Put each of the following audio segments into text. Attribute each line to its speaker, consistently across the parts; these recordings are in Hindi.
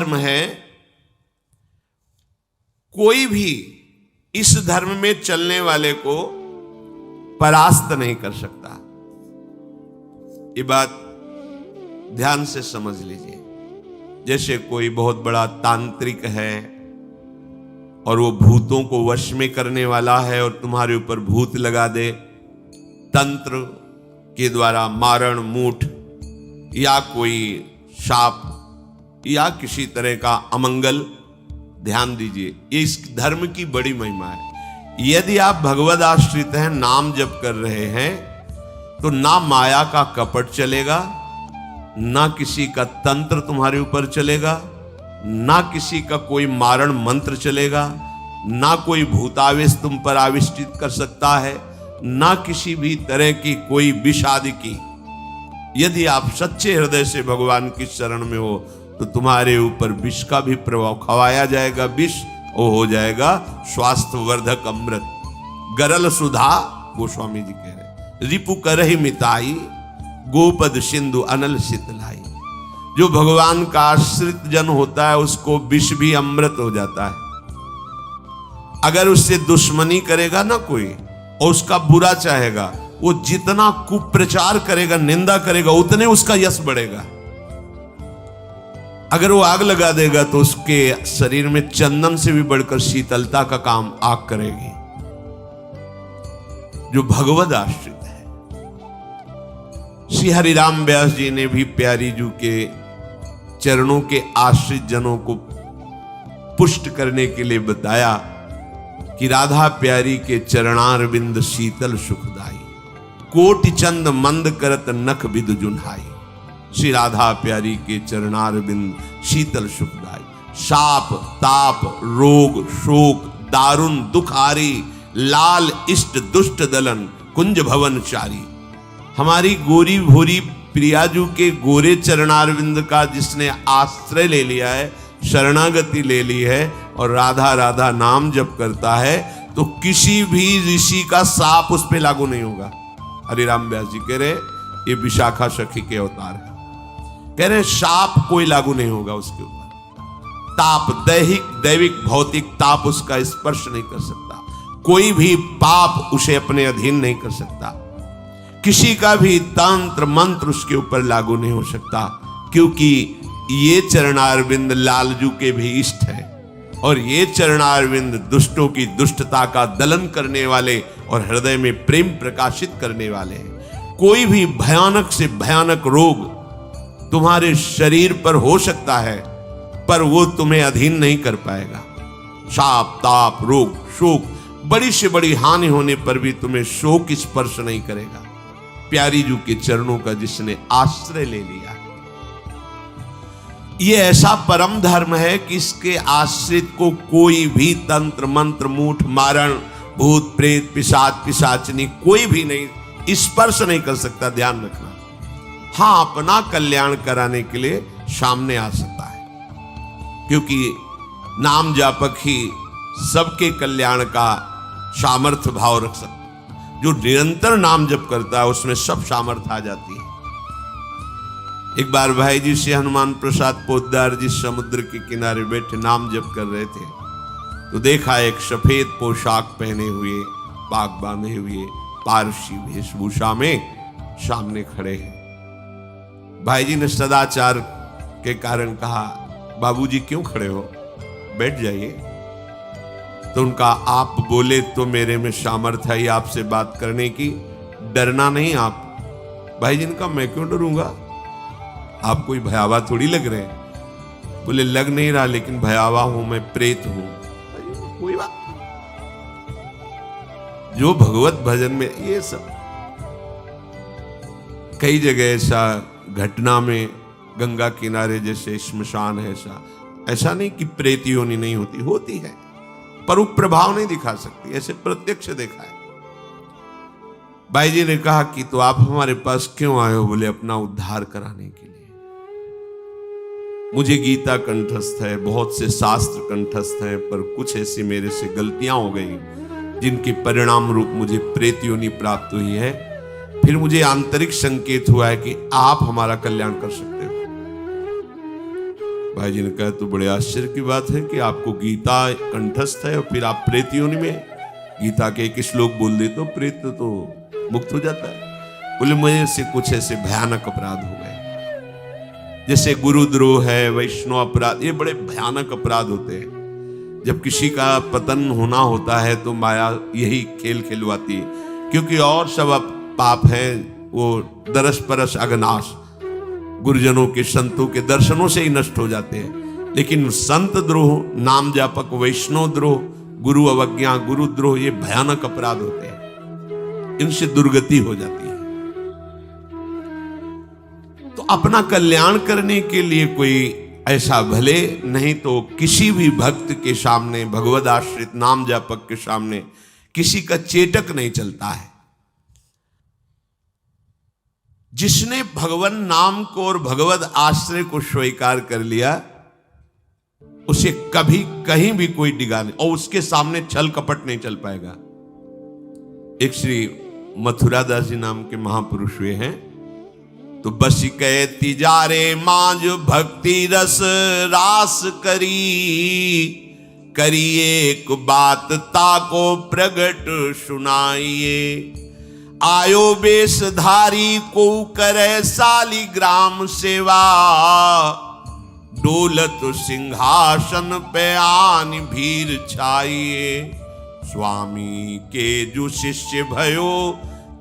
Speaker 1: धर्म है, कोई भी इस धर्म में चलने वाले को परास्त नहीं कर सकता। ये बात ध्यान से समझ लीजिए। जैसे कोई बहुत बड़ा तांत्रिक है और वो भूतों को वश में करने वाला है और तुम्हारे ऊपर भूत लगा दे, तंत्र के द्वारा मारण मूठ या कोई शाप या किसी तरह का अमंगल, ध्यान दीजिए, ये इस धर्म की बड़ी महिमा है। यदि आप भगवद आश्रित हैं, नाम जप कर रहे हैं, तो ना माया का कपट चलेगा, ना किसी का तंत्र तुम्हारे ऊपर चलेगा, ना किसी का कोई मारण मंत्र चलेगा, ना कोई भूतावेश तुम पर आविष्टित कर सकता है, ना किसी भी तरह की कोई विष आदि की। यदि आप सच्चे हृदय से भगवान की शरण में हो तो तुम्हारे ऊपर विष का भी प्रभाव खवाया जाएगा। विष वो हो जाएगा स्वास्थ्य वर्धक अमृत। गरल सुधा, गोस्वामी जी कह रहे, रिपु करहि मिताई, गोपद सिंधु अनल शीतलाई। जो भगवान का आश्रित जन होता है उसको विष भी अमृत हो जाता है। अगर उससे दुश्मनी करेगा ना कोई और उसका बुरा चाहेगा, वो जितना कुप्रचार करेगा, निंदा करेगा, उतने उसका यश बढ़ेगा। अगर वो आग लगा देगा तो उसके शरीर में चंदन से भी बढ़कर शीतलता का काम आग करेगी। जो भगवद आश्रित है। श्री हरिराम व्यास जी ने भी प्यारी जू के चरणों के आश्रित जनों को पुष्ट करने के लिए बताया कि राधा प्यारी के चरणारविंद शीतल सुखदाई, कोटि चंद मंद करत नख बिद जुन्हाई। श्री राधा प्यारी के चरणारविंद शीतल सुखदाई। शाप ताप रोग शोक दारुण दुख आरी, लाल इष्ट दुष्ट दलन कुंज भवन चारी। हमारी गोरी भोरी प्रियाजू के गोरे चरणारविंद का जिसने आश्रय ले लिया है, शरणागति ले ली है और राधा राधा नाम जप करता है, तो किसी भी ऋषि का साप उस पे लागू नहीं होगा। हरिराम व्यास जी कह रहे ये विशाखा सखी के अवतार है। कह रहे शाप कोई लागू नहीं होगा उसके ऊपर। ताप दैहिक दैविक भौतिक ताप उसका स्पर्श नहीं कर सकता। कोई भी पाप उसे अपने अधीन नहीं कर सकता। किसी का भी तंत्र मंत्र उसके ऊपर लागू नहीं हो सकता, क्योंकि ये चरणारविंद लालजू के भी इष्ट है और ये चरणारविंद दुष्टों की दुष्टता का दलन करने वाले और हृदय में प्रेम प्रकाशित करने वाले हैं। कोई भी भयानक से भयानक रोग तुम्हारे शरीर पर हो सकता है, पर वो तुम्हें अधीन नहीं कर पाएगा। शाप ताप रोग शोक, बड़ी से बड़ी हानि होने पर भी तुम्हें शोक स्पर्श नहीं करेगा। प्यारी जू के चरणों का जिसने आश्रय ले लिया, ये ऐसा परम धर्म है कि इसके आश्रित को कोई भी तंत्र मंत्र मूठ मारण भूत प्रेत पिशाच पिशाचनी कोई भी नहीं स्पर्श नहीं कर सकता। ध्यान रखना। हाँ, अपना कल्याण कराने के लिए सामने आ सकता है, क्योंकि नाम जापक ही सबके कल्याण का सामर्थ्य भाव रख सकता है। जो निरंतर नाम जप करता है उसमें सब सामर्थ्य आ जाती है। एक बार भाई जी से हनुमान प्रसाद पोद्दार जी समुद्र के किनारे बैठे नाम जप कर रहे थे, तो देखा एक सफेद पोशाक पहने हुए पाग बांधे हुए पारसी वेशभूषा में सामने खड़े हैं। भाई जी ने सदाचार के कारण कहा, बाबूजी क्यों खड़े हो, बैठ जाइए। तो उनका आप बोले तो मेरे में सामर्थ्य है आपसे बात करने की, डरना नहीं आप। भाई जी ने कहा मैं क्यों डरूंगा, आप कोई भयावह थोड़ी लग रहे हैं। बोले लग नहीं रहा, लेकिन भयावह हूं, मैं प्रेत हूं। कोई बात, जो भगवत भजन में ये सब कई जगह ऐसा घटना में गंगा किनारे जैसे श्मशान है, ऐसा नहीं कि प्रेत योनि नहीं होती, होती है, पर वो प्रभाव नहीं दिखा सकती। ऐसे प्रत्यक्ष देखा है। भाई जी ने कहा कि तो आप हमारे पास क्यों आए हो? बोले अपना उद्धार कराने के लिए। मुझे गीता कंठस्थ है, बहुत से शास्त्र कंठस्थ हैं, पर कुछ ऐसी मेरे से गलतियां हो गई जिनके परिणाम रूप मुझे प्रेत योनि प्राप्त हुई है। फिर मुझे आंतरिक संकेत हुआ है कि आप हमारा कल्याण कर सकते हो। भाई जी ने कहा तो बड़े आश्चर्य की बात है कि आपको गीता कंठस्थ है और फिर आप प्रेत योनि में गीता के एक श्लोक बोल दे तो प्रेत तो मुक्त हो जाता है। बोले मुझे से कुछ ऐसे भयानक अपराध हो गए, जैसे गुरुद्रोह है, वैष्णव अपराध, ये बड़े भयानक अपराध होते हैं। जब किसी का पतन होना होता है तो माया यही खेल खिलवाती है, क्योंकि और सब पाप है वो दरस परस अगनाश, गुरुजनों के संतों के दर्शनों से ही नष्ट हो जाते हैं। लेकिन संत द्रोह, नाम जापक, वैष्णव द्रोह, गुरु अवज्ञा, गुरुद्रोह, ये भयानक अपराध होते हैं, इनसे दुर्गति हो जाती है। तो अपना कल्याण करने के लिए कोई ऐसा भले नहीं तो किसी भी भक्त के सामने, भगवद आश्रित नाम जापक के सामने किसी का चेटक नहीं चलता है। जिसने भगवान नाम को और भगवद आश्रय को स्वीकार कर लिया, उसे कभी कहीं भी कोई डिगा नहीं, और उसके सामने छल कपट नहीं चल पाएगा। एक श्री मथुरादास जी नाम के महापुरुष हुए हैं, तो बस कहे तिजारे मांझ भक्ति रस रास करिए एक बात ताको प्रगट सुनाइए। आयो बेशधारी को करे सालिग्राम सेवा, डोलत सिंहासन पे आन भीर छाइए। स्वामी के जो शिष्य भयो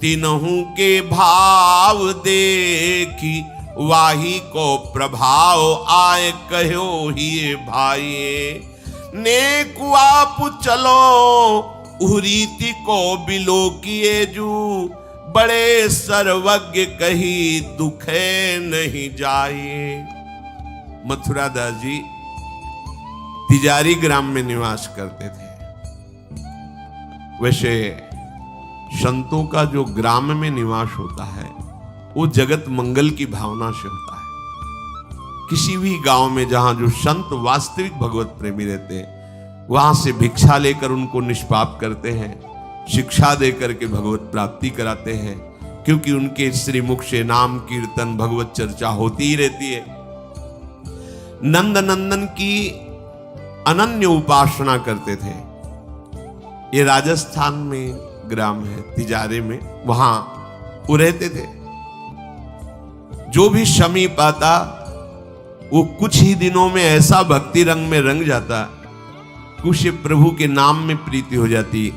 Speaker 1: तीनों के भाव देखी, वाही को प्रभाव आए कहो ही भाई। नेक आप चलो उरीति को बिलो किए जू, बड़े सर्वज्ञ कही दुखे नहीं जाइए। मथुरादास जी तिजारी ग्राम में निवास करते थे। वैसे संतों का जो ग्राम में निवास होता है वो जगत मंगल की भावना से होता है। किसी भी गांव में जहां जो संत वास्तविक भगवत प्रेमी रहते हैं, वहां से भिक्षा लेकर उनको निष्पाप करते हैं, शिक्षा देकर के भगवत प्राप्ति कराते हैं, क्योंकि उनके श्रीमुख से नाम कीर्तन भगवत चर्चा होती ही रहती है। नंद नंदन की अनन्य उपासना करते थे। ये राजस्थान में ग्राम है तिजारे में, वहां वो रहते थे। जो भी समीप आता वो कुछ ही दिनों में ऐसा भक्ति रंग में रंग जाता, कुछ प्रभु के नाम में प्रीति हो जाती,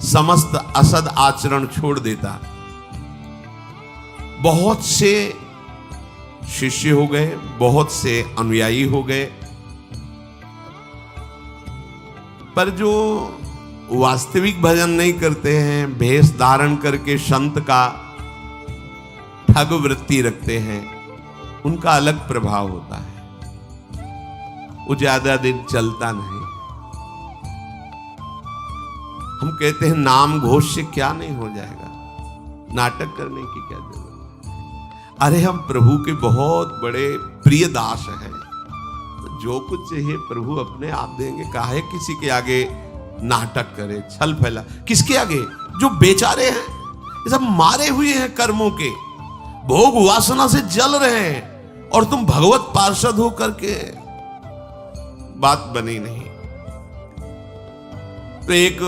Speaker 1: समस्त असद आचरण छोड़ देता। बहुत से शिष्य हो गए, बहुत से अनुयायी हो गए, पर जो वास्तविक भजन नहीं करते हैं, भेष धारण करके संत का ठग वृत्ति रखते हैं, उनका अलग प्रभाव होता है। वो ज्यादा दिन चलता नहीं। हम कहते हैं नाम घोष से क्या नहीं हो जाएगा, नाटक करने की क्या जरूरत है। अरे हम प्रभु के बहुत बड़े प्रिय दास हैं, तो जो कुछ चाहिए प्रभु अपने आप देंगे। काहे किसी के आगे नाटक करे, छल फैला। किसके आगे? जो बेचारे हैं, ये सब मारे हुए हैं कर्मों के, भोग वासना से जल रहे हैं, और तुम भगवत पार्षद हो करके बात बनी नहीं। तो एक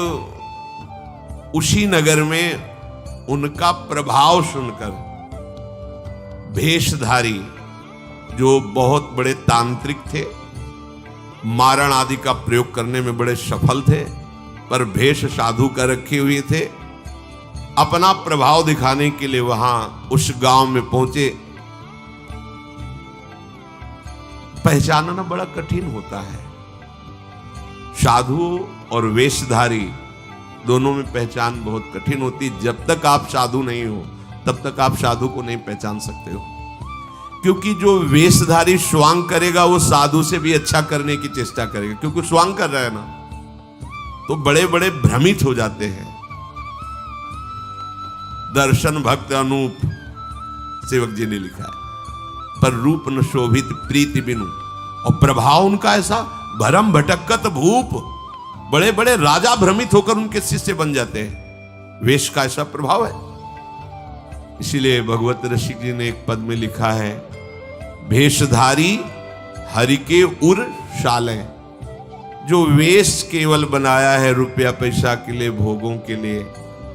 Speaker 1: उसी नगर में उनका प्रभाव सुनकर भेषधारी जो बहुत बड़े तांत्रिक थे, मारण आदि का प्रयोग करने में बड़े सफल थे, पर भेष साधु का रखे हुए थे, अपना प्रभाव दिखाने के लिए वहां उस गांव में पहुंचे। पहचानना बड़ा कठिन होता है। साधु और वेशधारी दोनों में पहचान बहुत कठिन होती। जब तक आप साधु नहीं हो तब तक आप साधु को नहीं पहचान सकते हो, क्योंकि जो वेशधारी स्वांग करेगा वो साधु से भी अच्छा करने की चेष्टा करेगा, क्योंकि स्वांग कर रहा है ना, तो बड़े बड़े भ्रमित हो जाते हैं। दर्शन भक्त अनूप सेवक जी ने लिखा है, पर रूप न शोभित प्रीति बिनु, और प्रभाव उनका ऐसा भरम भटकत भूप, बड़े बड़े राजा भ्रमित होकर उनके शिष्य बन जाते हैं। वेश का ऐसा प्रभाव है। इसीलिए भगवत रसिक जी ने एक पद में लिखा है, भेषधारी हरि के उर शाले, जो वेश केवल बनाया है रुपया पैसा के लिए, भोगों के लिए,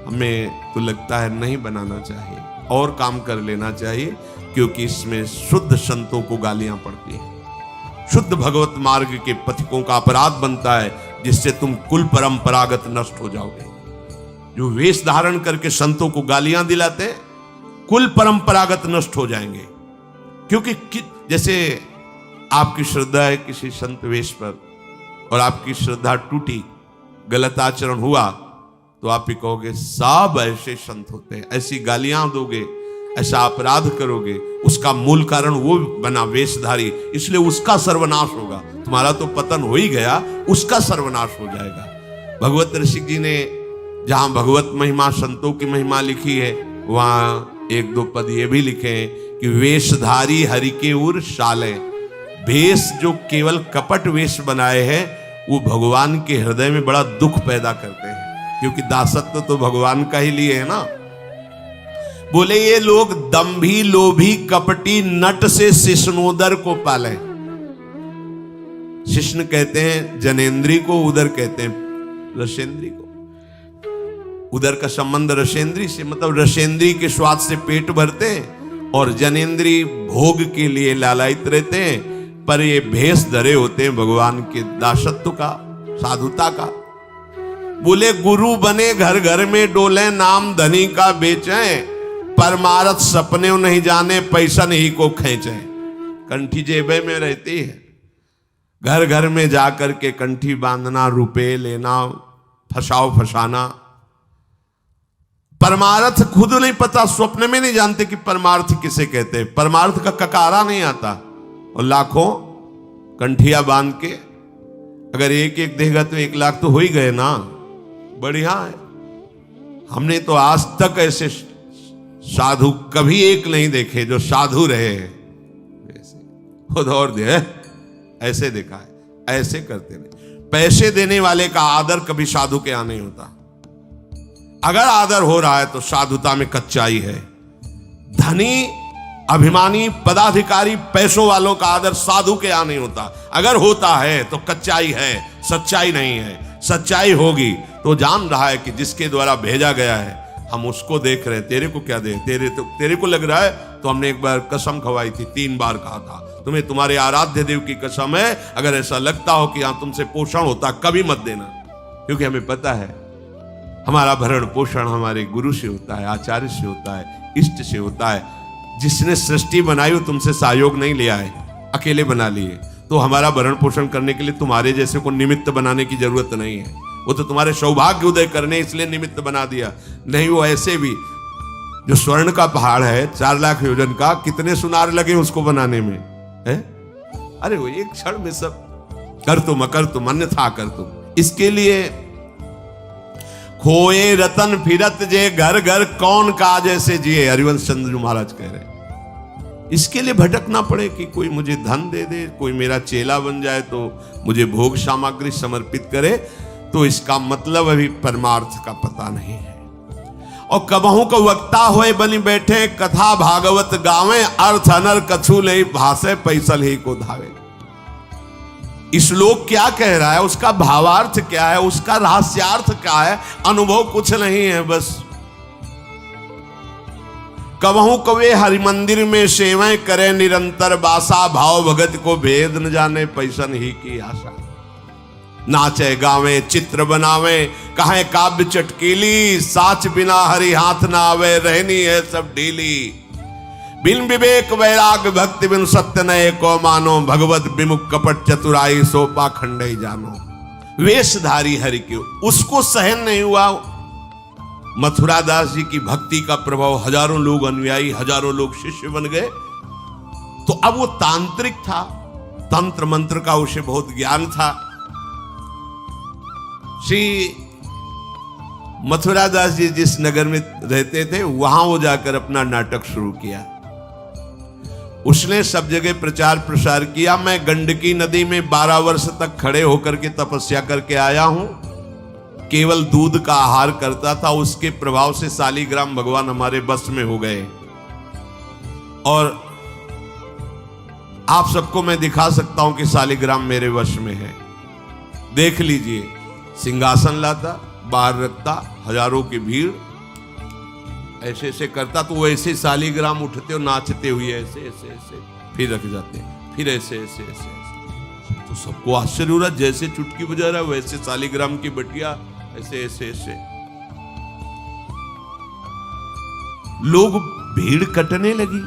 Speaker 1: हमें तो लगता है नहीं बनाना चाहिए और काम कर लेना चाहिए, क्योंकि इसमें शुद्ध संतों को गालियां पड़ती हैं, शुद्ध भगवत मार्ग के पथिकों का अपराध बनता है, जिससे तुम कुल परंपरागत नष्ट हो जाओगे। जो वेश धारण करके संतों को गालियां दिलाते हैं, कुल परंपरागत नष्ट हो जाएंगे। क्योंकि जैसे आपकी श्रद्धा है किसी संत वेश पर और आपकी श्रद्धा टूटी, गलत आचरण हुआ, तो आप ही कहोगे सब ऐसे संत होते हैं, ऐसी गालियां दोगे, ऐसा अपराध करोगे, उसका मूल कारण वो बना वेशधारी, इसलिए उसका सर्वनाश होगा। तुम्हारा तो पतन हो ही गया, उसका सर्वनाश हो जाएगा। भगवत ऋषि जी ने जहां भगवत महिमा, संतों की महिमा लिखी है, वहां एक दो पद ये भी लिखे हैं कि वेशधारी हरि के उर शाले, वेश जो केवल कपट वेश बनाए हैं, वो भगवान के हृदय में बड़ा दुख पैदा करते हैं, क्योंकि दासत्व तो भगवान का ही लिए है ना। बोले ये लोग दंभी, लोभी, कपटी, नट से शिष्णोदर को पाले। शिष्ण कहते हैं जनेन्द्री को, उदर कहते हैं रसेंद्री को। उदर का संबंध रसेंद्री से, मतलब रसेंद्री के स्वाद से पेट भरते हैं, और जनेन्द्री भोग के लिए लालायित रहते हैं, पर ये भेष धरे होते हैं भगवान के दासत्व का, साधुता का। बोले गुरु बने घर घर में डोले, नाम धनी का बेचें, परमारथ सपने नहीं जाने, पैसा नहीं को खींचे। कंठी जेबे में रहती है, घर घर में जाकर के कंठी बांधना, रुपए लेना, फसाओ फसाना, परमार्थ खुद नहीं पता, स्वप्न में नहीं जानते कि परमार्थ किसे कहते हैं, परमार्थ का ककारा नहीं आता, और लाखों कंठिया बांध के अगर एक एक देगा तो 1 लाख तो हो ही गए ना, बढ़िया है। हमने तो आज तक ऐसे साधु कभी एक नहीं देखे जो साधु रहे, खुद और दे ऐसे देखा है, ऐसे करते नहीं। पैसे देने वाले का आदर कभी साधु के यहां नहीं होता, अगर आदर हो रहा है तो साधुता में कच्चाई है। धनी, अभिमानी, पदाधिकारी, पैसों वालों का आदर साधु के यहां नहीं होता, अगर होता है तो कच्चाई है, सच्चाई नहीं है। सच्चाई होगी तो जान रहा है कि जिसके द्वारा भेजा गया है हम उसको देख रहे हैं, तेरे को क्या दे, तेरे को लग रहा है तो हमने एक बार कसम खवाई थी, 3 बार कहा था तुम्हें तुम्हारे आराध्य देव की कसम है, अगर ऐसा लगता हो कि यहां तुमसे पोषण होता कभी मत देना, क्योंकि हमें पता है हमारा भरण पोषण हमारे गुरु से होता है, आचार्य से होता है, इष्ट से होता है। जिसने सृष्टि बनाई वो तुमसे सहयोग नहीं लिया है, अकेले बना लिए, तो हमारा भरण पोषण करने के लिए तुम्हारे जैसे को निमित्त बनाने की जरूरत नहीं है, वो तो तुम्हारे सौभाग्य उदय करने इसलिए निमित्त बना दिया। नहीं वो ऐसे भी जो स्वर्ण का पहाड़ है 4 लाख योजन का, कितने सुनार लगे उसको बनाने में है? अरे वो एक क्षण में सब कर तुम अन्यथा कर तुम। इसके लिए खोए रतन फिरत जे, घर घर कौन काज ऐसे जिए, हरिवंश चंद्र महाराज कह रहे। इसके लिए भटकना पड़े कि कोई मुझे धन दे दे, कोई मेरा चेला बन जाए तो मुझे भोग सामग्री समर्पित करे, तो इसका मतलब अभी परमार्थ का पता नहीं है। और कबहू को वक्ता होए बनी बैठे, कथा भागवत गावे, अर्थ अनर कछु ले भाषे, पैसल ही को धावे। श्लोक क्या कह रहा है, उसका भावार्थ क्या है, उसका रहस्यार्थ क्या है, अनुभव कुछ नहीं है। बस कबहू कवे हरि मंदिर में सेवाएं करे निरंतर बासा, भाव भगत को भेद न जाने, पैसन ही की आशा। नाचे गावे चित्र बनावे, कहे काव्य चटकीली, साच बिना हरि हाथ ना आवे, रहनी है सब ढीली। बिन विवेक वैराग भक्ति बिन सत्य नये को मानो, भगवत विमुख कपट चतुराई सो पाखंड ही जानो। वेशधारी हरि के उसको सहन नहीं हुआ। मथुरा दास जी की भक्ति का प्रभाव, हजारों लोग अनुयायी, हजारों लोग शिष्य बन गए, तो अब वो तांत्रिक था, तंत्र मंत्र का उसे बहुत ज्ञान था। श्री मथुरा दास जी जिस नगर में रहते थे वहां वो जाकर अपना नाटक शुरू किया। उसने सब जगह प्रचार प्रसार किया। मैं गंडकी नदी में 12 वर्ष तक खड़े होकर के तपस्या करके आया हूं, केवल दूध का आहार करता था, उसके प्रभाव से शालिग्राम भगवान हमारे बस में हो गए। और आप सबको मैं दिखा सकता हूं कि शालिग्राम मेरे वश में है। देख लीजिए, सिंहासन लाता, बाहर रखता, हजारों की भीड़, ऐसे ऐसे करता तो वो ऐसे शालिग्राम उठते और नाचते हुए ऐसे ऐसे ऐसे फिर रख जाते, फिर ऐसे ऐसे ऐसे ऐसे। तो सबको आश्चर्य हो रहा, जैसे चुटकी बजा रहा वैसे शालिग्राम की बटिया ऐसे ऐसे ऐसे। लोग भीड़ कटने लगी,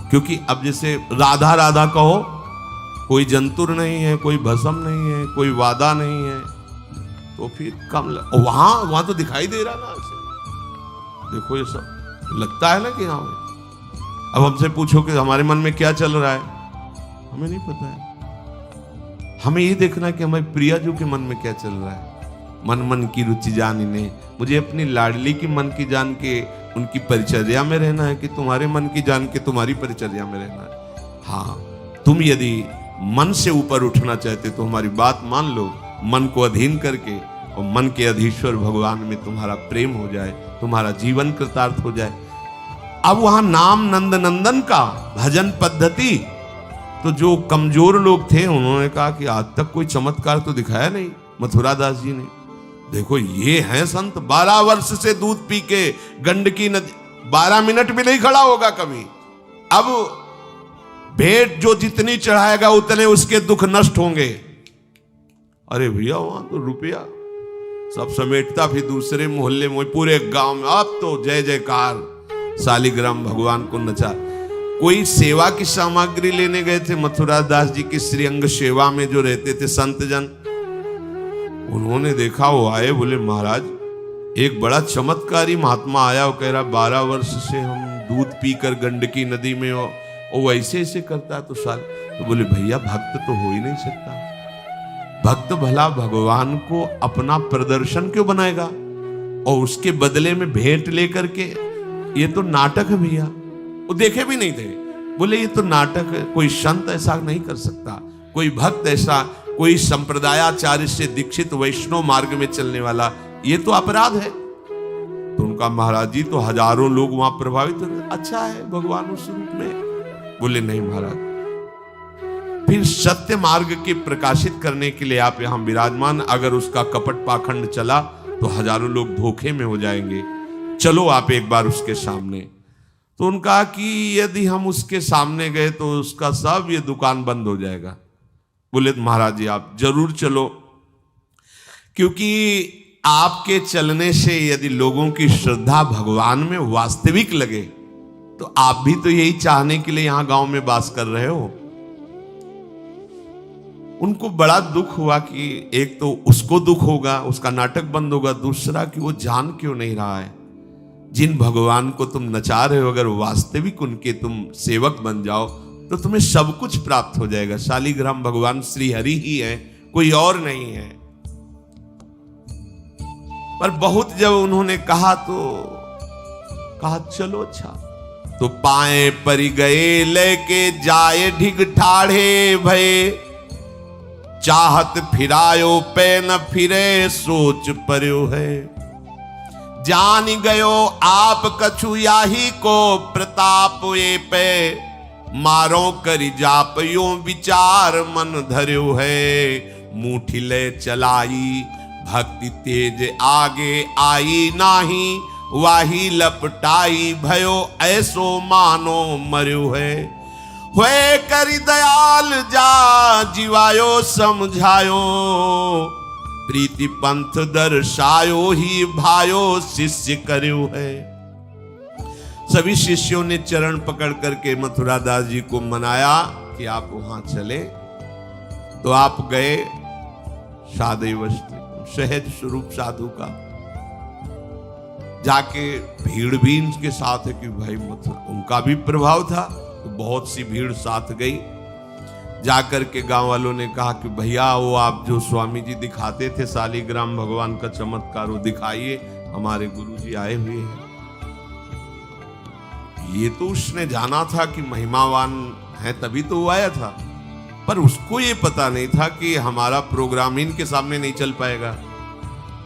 Speaker 1: क्योंकि अब जैसे राधा राधा कहो, कोई जंतुर नहीं है, कोई भस्म नहीं है, कोई वादा नहीं है, तो फिर कम वहां तो दिखाई दे रहा ना ऐसे। देखो ये सब लगता है ना कि हाँ। अब हमसे पूछो कि हमारे मन में क्या चल रहा है, हमें नहीं पता है। हमें ये देखना है कि हमारे प्रिया जी के मन में क्या चल रहा है। मन मन की रुचि जानिने, मुझे अपनी लाडली की मन की जान के उनकी परिचर्या में रहना है कि तुम्हारे मन की जान के तुम्हारी परिचर्या में रहना है। हाँ, तुम यदि मन से ऊपर उठना चाहते तो हमारी बात मान लो, मन को अधीन करके, और मन के अधीश्वर भगवान में तुम्हारा प्रेम हो जाए, तुम्हारा जीवन कृतार्थ हो जाए। अब वहां नाम नंद नंदन का भजन पद्धति, तो जो कमजोर लोग थे उन्होंने कहा कि आज तक कोई चमत्कार तो दिखाया नहीं मथुरा दास जी ने। देखो ये हैं संत, 12 वर्ष से दूध पी के गंडकी नदी 12 मिनट भी नहीं खड़ा होगा कभी। अब भेंट जो जितनी चढ़ाएगा उतने उसके दुख नष्ट होंगे। अरे भैया वहां तो रुपया सब समेटता, फिर दूसरे मोहल्ले में पूरे गांव में अब तो जय जयकार, शालिग्राम भगवान को नचा। कोई सेवा की सामग्री लेने गए थे मथुरा दास जी की श्रीअंग सेवा में जो रहते थे संत जन, उन्होंने देखा, वो आए, बोले महाराज एक बड़ा चमत्कारी महात्मा आया, वो कह रहा 12 वर्ष से हम दूध पीकर गंडकी नदी में हो, वो ऐसे ऐसे करता तो साल। तो बोले भैया भक्त तो हो ही नहीं सकता, भक्त भला भगवान को अपना प्रदर्शन क्यों बनाएगा और उसके बदले में भेंट लेकर के, ये तो नाटक है भैया। वो देखे भी नहीं थे, बोले ये तो नाटक है, कोई संत ऐसा नहीं कर सकता, कोई भक्त ऐसा, कोई संप्रदायाचार्य से दीक्षित वैष्णव मार्ग में चलने वाला, ये तो अपराध है। तो उनका महाराज जी तो हजारों लोग वहां प्रभावित हो, अच्छा है भगवान उस रूप में। बोले नहीं महाराज, फिर सत्य मार्ग के प्रकाशित करने के लिए आप यहां विराजमान, अगर उसका कपट पाखंड चला तो हजारों लोग धोखे में हो जाएंगे, चलो आप एक बार उसके सामने। तो उनका कि यदि हम उसके सामने गए तो उसका सब ये दुकान बंद हो जाएगा। बोले महाराज जी आप जरूर चलो, क्योंकि आपके चलने से यदि लोगों की श्रद्धा भगवान में वास्तविक लगे तो आप भी तो यही चाहने के लिए यहां गांव में वास कर रहे हो। उनको बड़ा दुख हुआ कि एक तो उसको दुख होगा, उसका नाटक बंद होगा, दूसरा कि वो जान क्यों नहीं रहा है जिन भगवान को तुम नचा रहे हो, अगर वास्तविक उनके तुम सेवक बन जाओ तो तुम्हें सब कुछ प्राप्त हो जाएगा। शालिग्राम भगवान श्री हरि ही है, कोई और नहीं है। पर बहुत जब उन्होंने कहा तो कहा चलो अच्छा, तो पाए परि गए लेके जाए ढिग ठाढ़े भये, चाहत फिरायो पे न फिरे सोच पर्यो है, जान गयो आप कछु याही को प्रताप ये पे, मारो करि जाप यो विचार मन धर्यो है, मुठी ले चलाई भक्ति तेज आगे आई नाही, वाही लपटाई भयो ऐसो मानो मर्यो है, हुए करि दयाल जा जीवायो समझायो, प्रीति पंथ दर्शायो ही भायो शिष्य कर्यो है। सभी शिष्यों ने चरण पकड़ करके मथुरा दास जी को मनाया कि आप वहां चले। तो आप गए सादैव सहज स्वरूप साधु का, जाके भीड़ भी इनके साथ है कि भाई मथुरा, उनका भी प्रभाव था तो बहुत सी भीड़ साथ गई। जाकर के गांव वालों ने कहा कि भैया वो आप जो स्वामी जी दिखाते थे शालिग्राम भगवान का चमत्कार वो दिखाइए, हमारे गुरुजी आए हुए हैं। ये तो उसने जाना था कि महिमावान है तभी तो वो आया था, पर उसको ये पता नहीं था कि हमारा प्रोग्राम इनके सामने नहीं चल पाएगा,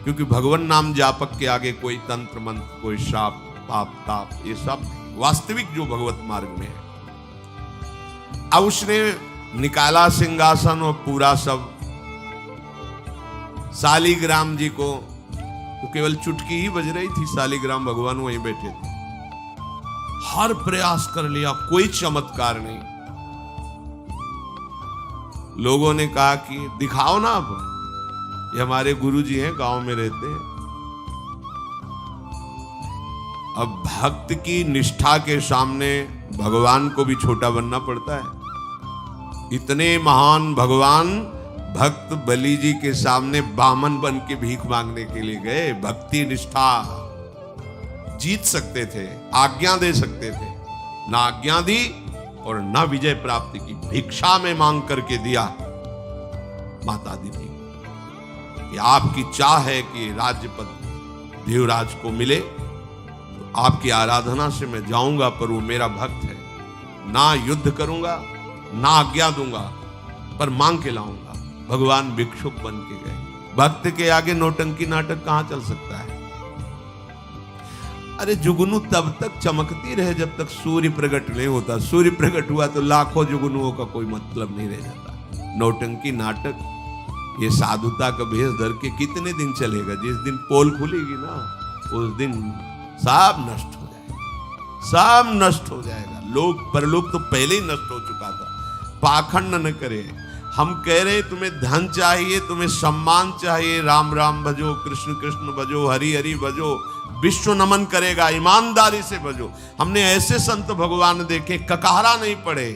Speaker 1: क्योंकि भगवान नाम जापक के आगे कोई तंत्र मंत्र, कोई श्राप पाप ताप, ये सब वास्तविक जो भगवत मार्ग में है। अब उसने निकाला सिंहासन और पूरा सब शालिग्राम जी को, तो केवल चुटकी ही बज रही थी, शालिग्राम भगवान वहीं बैठे थे। हर प्रयास कर लिया, कोई चमत्कार नहीं। लोगों ने कहा कि दिखाओ ना, अब ये हमारे गुरुजी हैं, गांव में रहते हैं। अब भक्त की निष्ठा के सामने भगवान को भी छोटा बनना पड़ता है। इतने महान भगवान भक्त बलि जी के सामने बामन बन के भीख मांगने के लिए गए। भक्ति निष्ठा जीत सकते थे, आज्ञा दे सकते थे, ना आज्ञा दी और ना विजय प्राप्ति की। भिक्षा में मांग करके दिया। माता दी थी कि आपकी चाह है कि राज्य पद देवराज को मिले, तो आपकी आराधना से मैं जाऊंगा, पर वो मेरा भक्त है, ना युद्ध करूंगा ना आज्ञा दूंगा, पर मांग के लाऊंगा। भगवान भिक्षुक बन के गए। भक्त के आगे नौटंकी नाटक कहां चल सकता है? अरे जुगनू तब तक चमकती रहे जब तक सूर्य प्रकट नहीं होता। सूर्य प्रकट हुआ तो लाखों जुगनुओं का कोई मतलब नहीं रह जाता। नौटंकी नाटक, ये साधुता का भेष धर के कितने दिन चलेगा? जिस दिन पोल खुलेगी ना, उस दिन सब नष्ट हो जाएगा, सब नष्ट हो जाएगा। लोग परलोक तो पहले ही नष्ट हो चुका था। पाखंड न करे। हम कह रहे तुम्हें धन चाहिए, तुम्हें सम्मान चाहिए, राम राम भजो, कृष्ण कृष्ण भजो, हरि हरि भजो, विश्व नमन करेगा, ईमानदारी से भजो। हमने ऐसे संत भगवान देखे, ककहरा नहीं पढ़े,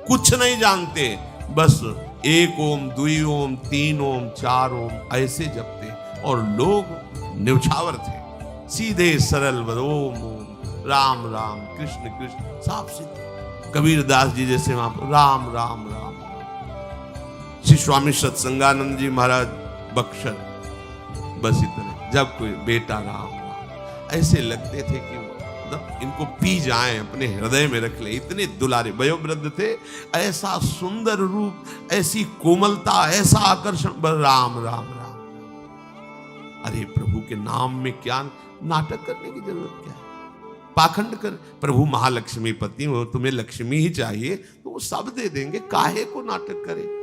Speaker 1: कुछ नहीं जानते, बस एक ओम, दुई ओम, तीन ओम, चार ओम ऐसे जपते, और लोग न्यौछावर थे, सीधे सरल ओम ओम, राम राम, कृष्ण कृष्ण, साफ सीधे। कबीर दास जी जैसे वहां राम राम राम। श्री स्वामी सत्संगानंद जी महाराज बक्सर, बस इतने। जब कोई बेटा राम राम, ऐसे लगते थे कि मतलब इनको पी जाएं, अपने हृदय में रख ले। इतने दुलारे वयोवृद्ध थे, ऐसा सुंदर रूप, ऐसी कोमलता, ऐसा आकर्षण, राम राम राम। अरे प्रभु के नाम में क्या नाटक करने की जरूरत क्या है? पाखंड कर। प्रभु महालक्ष्मीपति हो, तुम्हें लक्ष्मी ही चाहिए तो वो सब दे देंगे। काहे को नाटक करे?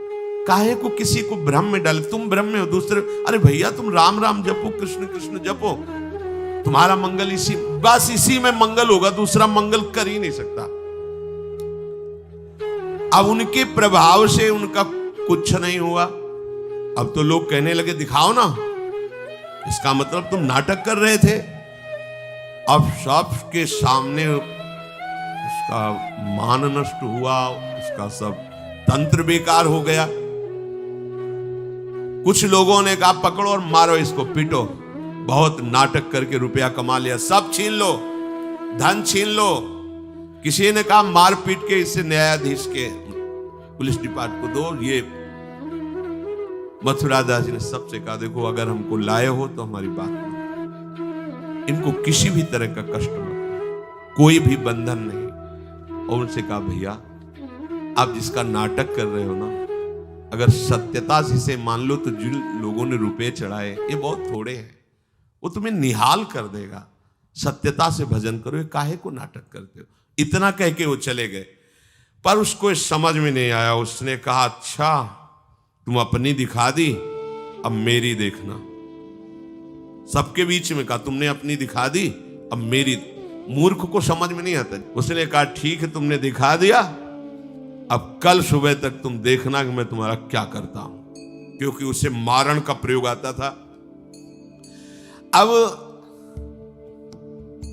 Speaker 1: काहे को किसी को भ्रम में डाले? तुम भ्रम में हो, दूसरे, अरे भैया तुम राम राम जपो, कृष्ण कृष्ण जपो, तुम्हारा मंगल इसी, बस इसी में मंगल होगा, दूसरा मंगल कर ही नहीं सकता। अब उनके प्रभाव से उनका कुछ नहीं हुआ। अब तो लोग कहने लगे दिखाओ ना, इसका मतलब तुम नाटक कर रहे थे। अब सबके सामने उसका मान नष्ट हुआ, उसका सब तंत्र बेकार हो गया। कुछ लोगों ने कहा पकड़ो और मारो इसको, पीटो, बहुत नाटक करके रुपया कमा लिया, सब छीन लो, धन छीन लो। किसी ने कहा मार पीट के इसे न्यायाधीश के, पुलिस डिपार्टमेंट को दो। ये मथुरा दास जी ने सबसे कहा देखो अगर हमको लाए हो तो हमारी बात मानो, इनको किसी भी तरह का कष्ट मत, कोई भी बंधन नहीं। और उनसे कहा भैया आप जिसका नाटक कर रहे हो ना, अगर सत्यता से इसे मान लो तो जिन लोगों ने रुपए चढ़ाए ये बहुत थोड़े हैं, वो तुम्हें निहाल कर देगा। सत्यता से भजन करो, ये काहे को नाटक करते हो? इतना कह के वो चले गए। पर उसको समझ में नहीं आया। उसने कहा अच्छा तुम अपनी दिखा दी, अब मेरी देखना। सबके बीच में कहा तुमने अपनी दिखा दी, अब मेरी। मूर्ख को समझ में नहीं आता। उसने कहा ठीक है तुमने दिखा दिया, अब कल सुबह तक तुम देखना कि मैं तुम्हारा क्या करता हूं। क्योंकि उसे मारण का प्रयोग आता था। अब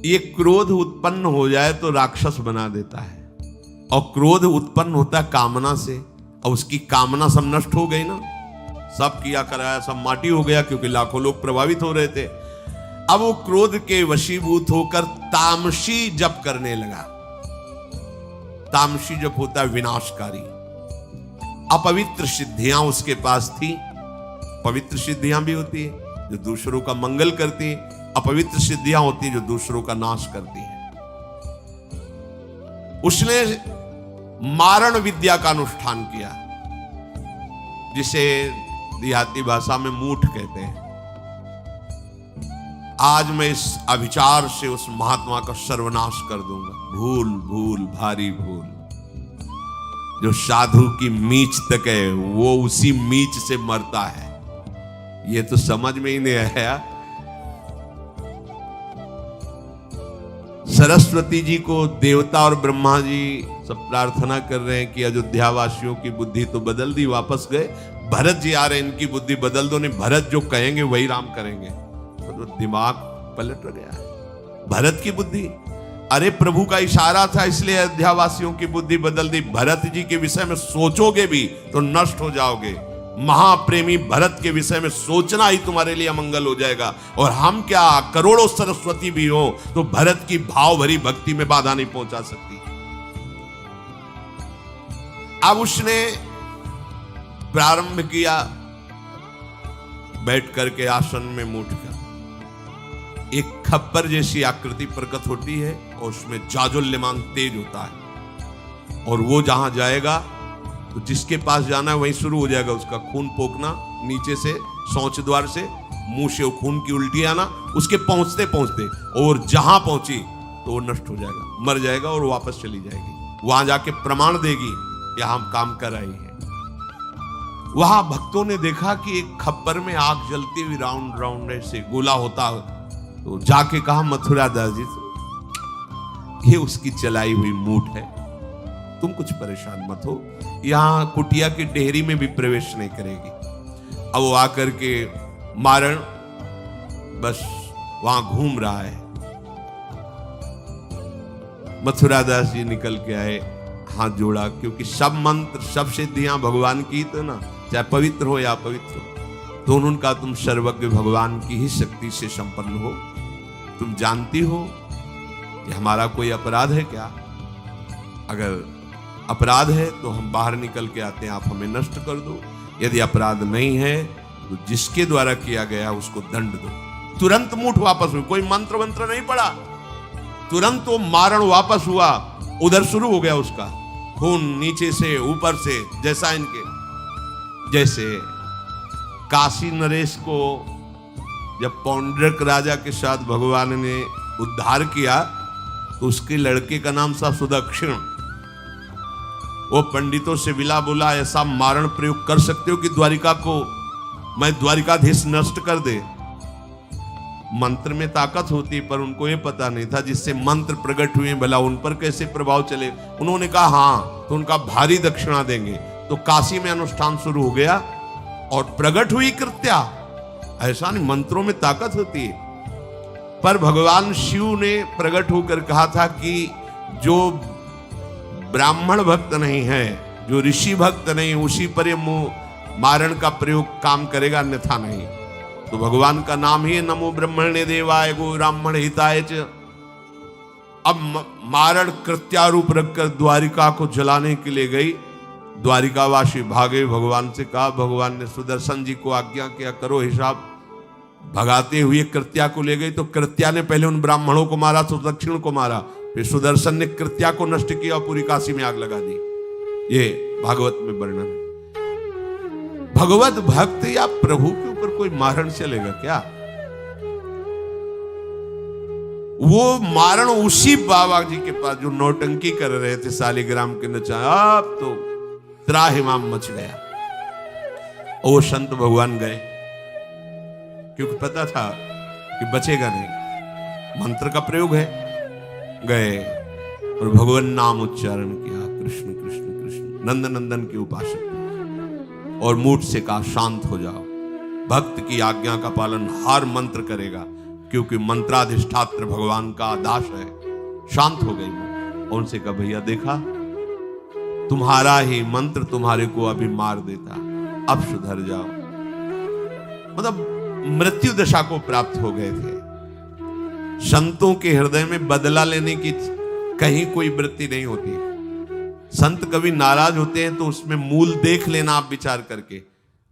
Speaker 1: ये क्रोध उत्पन्न हो जाए तो राक्षस बना देता है, और क्रोध उत्पन्न होता है कामना से, और उसकी कामना सब नष्ट हो गई ना, सब किया कराया सब माटी हो गया, क्योंकि लाखों लोग प्रभावित हो रहे थे। अब वो क्रोध के वशीभूत होकर तामसी जप करने लगा। तामसी जप होता है विनाशकारी। अपवित्र सिद्धियां उसके पास थी। पवित्र सिद्धियां भी होती है जो दूसरों का मंगल करती है, अपवित्र सिद्धियां होती है जो दूसरों का नाश करती है। उसने मारण विद्या का अनुष्ठान किया, जिसे देहाती भाषा में मूठ कहते हैं। आज मैं इस अविचार से उस महात्मा का सर्वनाश कर दूंगा। भूल भूल भारी भूल। जो साधु की मीच तक है वो उसी मीच से मरता है। ये तो समझ में ही नहीं आया। सरस्वती जी को देवता और ब्रह्मा जी सब प्रार्थना कर रहे हैं कि अयोध्या वासियों की बुद्धि तो बदल दी, वापस गए। भरत जी आ रहे हैं, इनकी बुद्धि बदल दो, नहीं भरत जो कहेंगे वही राम करेंगे। तो दिमाग पलट गया है भरत की बुद्धि। अरे प्रभु का इशारा था इसलिए अयोध्या वासियों की बुद्धि बदल दी। भरत जी के विषय में सोचोगे भी तो नष्ट हो जाओगे। महाप्रेमी भरत के विषय में सोचना ही तुम्हारे लिए अमंगल हो जाएगा। और हम क्या, करोड़ों सरस्वती भी हो तो भरत की भाव भरी भक्ति में बाधा नहीं पहुंचा सकती। अब उसने प्रारंभ किया, बैठ करके आसन में मूठ कर एक खप्पर जैसी आकृति प्रकट होती है और उसमें जाजुल्यमान तेज होता है। और वो जहां जाएगा तो जिसके पास जाना है वहीं शुरू हो जाएगा उसका खून पोकना, नीचे से शौच द्वार से मुंह से खून की उल्टी आना, उसके पहुंचते पहुंचते और जहां पहुंची तो वो नष्ट हो जाएगा, मर जाएगा और वापस चली जाएगी। वहां जाके प्रमाण देगी कि हम काम कर रहे हैं। वहां भक्तों ने देखा कि एक खप्पर में आग जलती हुई राउंड राउंड ऐसे गोला होता है। तो जाके कहा मथुरा दास जी से, ये उसकी चलाई हुई मूठ है, तुम कुछ परेशान मत हो, यहां कुटिया की डेहरी में भी प्रवेश नहीं करेगी। अब वो आकर के मारण बस वहां घूम रहा है। मथुरा दास जी निकल के आए, हाथ जोड़ा, क्योंकि सब मंत्र सब सिद्धियां भगवान की तो ना, चाहे पवित्र हो या अपवित्र हो, तो उनका तुम सर्वज्ञ भगवान की ही शक्ति से संपन्न हो। तुम जानती हो कि हमारा कोई अपराध है क्या? अगर अपराध है तो हम बाहर निकल के आते हैं, आप हमें नष्ट कर दो। यदि अपराध नहीं है तो जिसके द्वारा किया गया उसको दंड दो। तुरंत मूठ वापस हुई, कोई मंत्र मंत्र नहीं पड़ा, तुरंत वो मारण वापस हुआ। उधर शुरू हो गया उसका खून, नीचे से ऊपर से, जैसा इनके जैसे काशी नरेश को जब पौंड्रक राजा के साथ भगवान ने उद्धार किया तो उसके लड़के का नाम था सुदक्षिण। वो पंडितों से विला बोला, ऐसा मारण प्रयोग कर सकते हो कि द्वारिका को मैं द्वारिकाधीश नष्ट कर दे। मंत्र में ताकत होती पर उनको ये पता नहीं था जिससे मंत्र प्रकट हुए भला उन पर कैसे प्रभाव चले। उन्होंने कहा हाँ, तो उनका भारी दक्षिणा देंगे। तो काशी में अनुष्ठान शुरू हो गया और प्रकट हुई कृत्या। ऐसा नहीं, मंत्रों में ताकत होती है। पर भगवान शिव ने प्रकट होकर कहा था कि जो ब्राह्मण भक्त नहीं है, जो ऋषि भक्त नहीं, उसी पर ये मारण का प्रयोग काम करेगा, अन्यथा नहीं। तो भगवान का नाम ही नमो ब्रह्मण्य देवाय गो ब्राह्मण हिताय च। अब मारण कृत्यारूप रखकर द्वारिका को जलाने के लिए गई। द्वारिकावासी भागे, भगवान से कहा। भगवान ने सुदर्शन जी को आज्ञा किया, करो हिसाब। भगाते हुए कृत्या को ले गई तो कृत्या ने पहले उन ब्राह्मणों को मारा, तो दक्षिण को मारा, फिर सुदर्शन ने कृत्या को नष्ट किया और पूरी काशी में आग लगा दी। ये भागवत में वर्णन है। भगवत भक्त या प्रभु के ऊपर कोई मारण चलेगा क्या? वो मारण उसी बाबा जी के पास जो नौटंकी कर रहे थे सालिग्राम के नचा, अब तो त्राहिमाम मच गया। और वो संत भगवान गए, क्योंकि पता था कि बचेगा नहीं, मंत्र का प्रयोग है। गए और भगवान नाम उच्चारण किया, कृष्ण कृष्ण कृष्ण, नंद नंदन के उपासक, और मूठ से कहा शांत हो जाओ। भक्त की आज्ञा का पालन हर मंत्र करेगा, क्योंकि मंत्राधिष्ठात्र भगवान का दास है। शांत हो गई। और उनसे कहा, भैया देखा, तुम्हारा ही मंत्र तुम्हारे को अभी मार देता, अब सुधर जाओ। मतलब मृत्यु दशा को प्राप्त हो गए थे। संतों के हृदय में बदला लेने की कहीं कोई वृत्ति नहीं होती। संत कभी नाराज होते हैं तो उसमें मूल देख लेना आप विचार करके।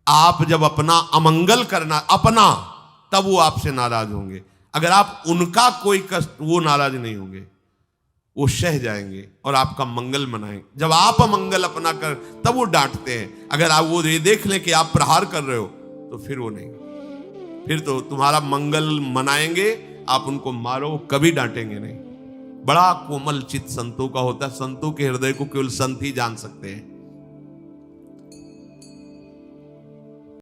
Speaker 1: आप जब अपना अमंगल करना अपना, तब वो आपसे नाराज होंगे। अगर आप उनका कोई कष्ट, वो नाराज नहीं होंगे, वो सह जाएंगे और आपका मंगल मनाएंगे। जब आप अमंगल अपना कर, तब वो डांटते हैं। अगर आप वो ये देख लें कि आप प्रहार कर रहे हो तो फिर वो नहीं, फिर तो तुम्हारा मंगल मनाएंगे, आप उनको मारो, कभी डांटेंगे नहीं। बड़ा कोमल चित्त संतों का होता है। संतों के हृदय को केवल संत ही जान सकते हैं।